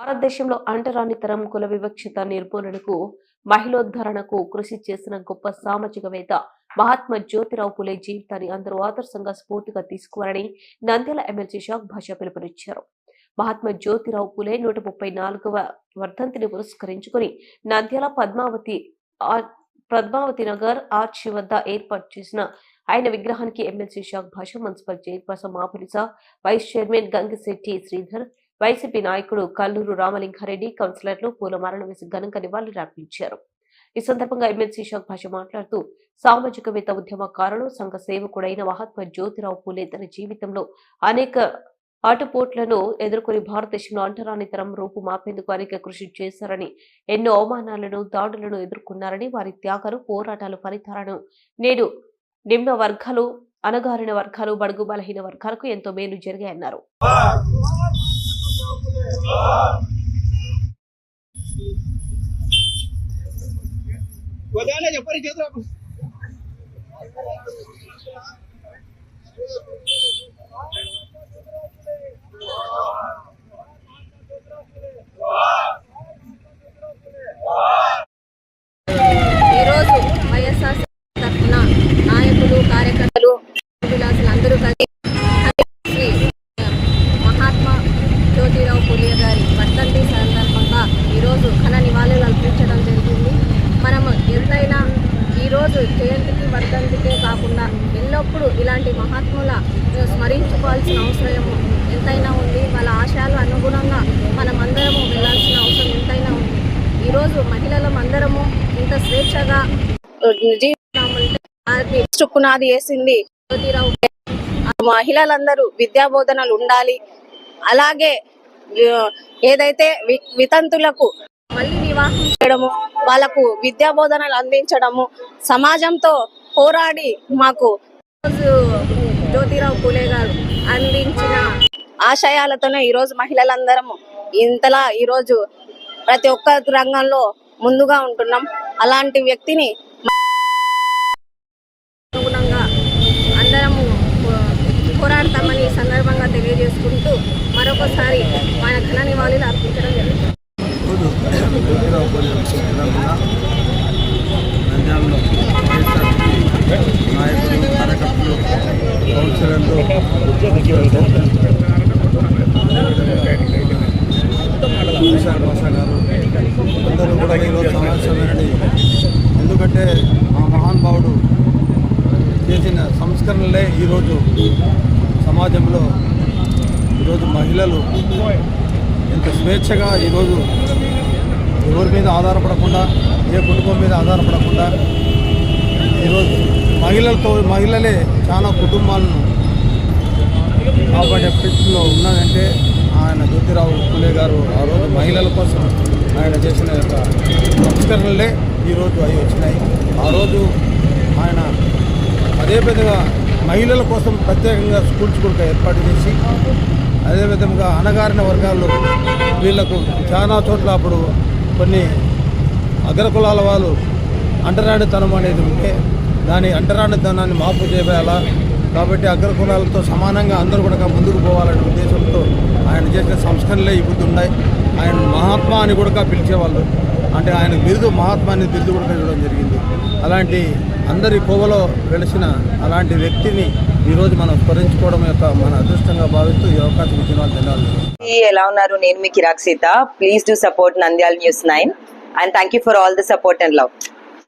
భారతదేశంలో అంటరానితనం కుల వివక్షత నిర్మూలనకు మహిళోద్ధరణకు కృషి చేసిన గొప్ప సామాజికవేత్త మహాత్మా జ్యోతిరావు పులే జీవితాన్ని అందరూ ఆదర్శంగా స్ఫూర్తిగా తీసుకోవాలని నంద్యాల ఎమ్మెల్సీ షాక్ భాష పిలుపునిచ్చారు. మహాత్మా జ్యోతిరావు పులే 134వ వర్ధంతిని పురస్కరించుకుని నంద్యాల పద్మావతి నగర్ ఆర్చి వద్ద ఏర్పాటు చేసిన ఆయన విగ్రహానికి MLC Shaik Basha, municipal chairperson మాపులిసా, vice chairman Gangisetty Sridhar, YCP నాయకుడు కల్లూరు రామలింగారెడ్డి, కౌన్సిలర్లు పూలమాలలు వేసి ఘనంగా నివాళులర్పించారు. ఈ సందర్భంగా ఎమ్మెల్సీ షాక్ భాష మాట్లాడుతూ సామాజికవేత్త, ఉద్యమకారులు, సంఘ సేవకుడైన మహాత్మా జ్యోతిరావు పులే తన జీవితంలో అనేక ఆటుపోట్లను ఎదుర్కొని భారతదేశంలో అంటరానితనం రూపుమాపేందుకు అనేక కృషి చేశారని, ఎన్నో అవమానాలను, దాడులను ఎదుర్కొన్నారని, వారి త్యాగాలు, పోరాటాలు ఫలితాలను నేడు నిమ్న వర్గాలు, అణగారిన వర్గాలు, బడుగు బలహీన వర్గాలకు ఎంతో మేలు జరిగాయన్నారు. ఈరోజు వైఎస్ఆర్ తరఫున నాయకులు, కార్యకర్తలు, అందరూ కలిసి శ్రీ మహాత్మా జ్యోతిరావు పులే గారి వర్ధంతి సందర్భంగా ఈరోజు ఘన నివాళులు అర్పించడం జరిగింది. మనము ఎంతైనా ఈరోజు జయంతికి, వర్ధంతికే కాకుండా ఎల్లప్పుడూ ఇలాంటి మహాత్ముల స్మరించుకోవాల్సిన అవసరం ఎంతైనా ఉంది. వాళ్ళ ఆశయాలు అనుగుణంగా మనమందరము వెళ్ళాల్సిన అవసరం ఎంతైనా ఉంది. ఈరోజు మహిళలం అందరము ఇంత స్వేచ్ఛగా జీవితామంటే పునాది వేసింది జ్యోతిరావు. మహిళలందరూ విద్యాబోధనలు ఉండాలి. అలాగే ఏదైతే వితంతులకు మళ్ళీ వివాహం చేయడము, వాళ్ళకు విద్యాబోధనలు అందించడము, సమాజంతో పోరాడి మాకు జ్యోతిరావు పులే గారు అందించిన ఆశయాలతోనే ఈరోజు మహిళలందరము ఇంతలా ఈరోజు ప్రతి ఒక్క రంగంలో ముందుగా ఉంటున్నాం. అలాంటి వ్యక్తిని అనుగుణంగా అందరము పోరాడతామని ఈ సందర్భంగా తెలియజేసుకుంటూ మరొకసారి మన ఘన నివాళులు అర్పించడం జరుగుతుంది. నాయకులు, కార్యకర్తలు, కౌన్సిలర్లు, భాష గారు అందరూ కూడా ఈరోజు సమావేశమైనది. ఎందుకంటే మా మహానుభావుడు చేసిన సంస్కరణలే ఈరోజు సమాజంలో ఈరోజు మహిళలు ఎంత స్వేచ్ఛగా ఈరోజు ఎవరి మీద ఆధారపడకుండా, ఏ కుటుంబం మీద ఆధారపడకుండా ఈరోజు మహిళలే చాలా కుటుంబాలను కాపాడే పరిస్థితిలో ఉన్నదంటే ఆయన జ్యోతిరావు పులే గారు ఆ రోజు మహిళల కోసం ఆయన చేసిన యొక్క సంస్కరణలే ఈరోజు అవి వచ్చినాయి. ఆ రోజు ఆయన అదే విధంగా మహిళల కోసం ప్రత్యేకంగా స్కూల్స్ కూడా ఏర్పాటు చేసి, అదేవిధంగా అణగారిన వర్గాల్లో వీళ్లకు చాలా చోట్ల అప్పుడు కొన్ని అగ్రకులాల వాళ్ళు అంటరానితనం అనేది ఉంటే దాని అంటరానితనాన్ని మార్పు చేయాలా, కాబట్టి అగ్రకులాలతో సమానంగా అందరూ కూడా ముందుకు పోవాలనే ఉద్దేశంతో ఆయన చేసిన సంస్కరణలే ఇప్పుడు ఉన్నాయి. ఆయన మహాత్మా అని కూడా పిలిచేవాళ్ళు, అంటే ఆయన బిరుదు మహాత్మా అని బిరుదు కూడా ఇవ్వడం జరిగింది. అలాంటి అందరి కోవలో వెలిసిన అలాంటి వ్యక్తిని ఈరోజు మనం స్మరించుకోవడం యొక్క మన అదృష్టంగా భావిస్తూ ఈ అవకాశం ఇచ్చిన వాళ్ళు ధన్యవాదాలు. ఎలా ఉన్నారు? నేను మీ కిరాక్ Seetha. Please do support Nandyal News 9 and thank you for all the support and love.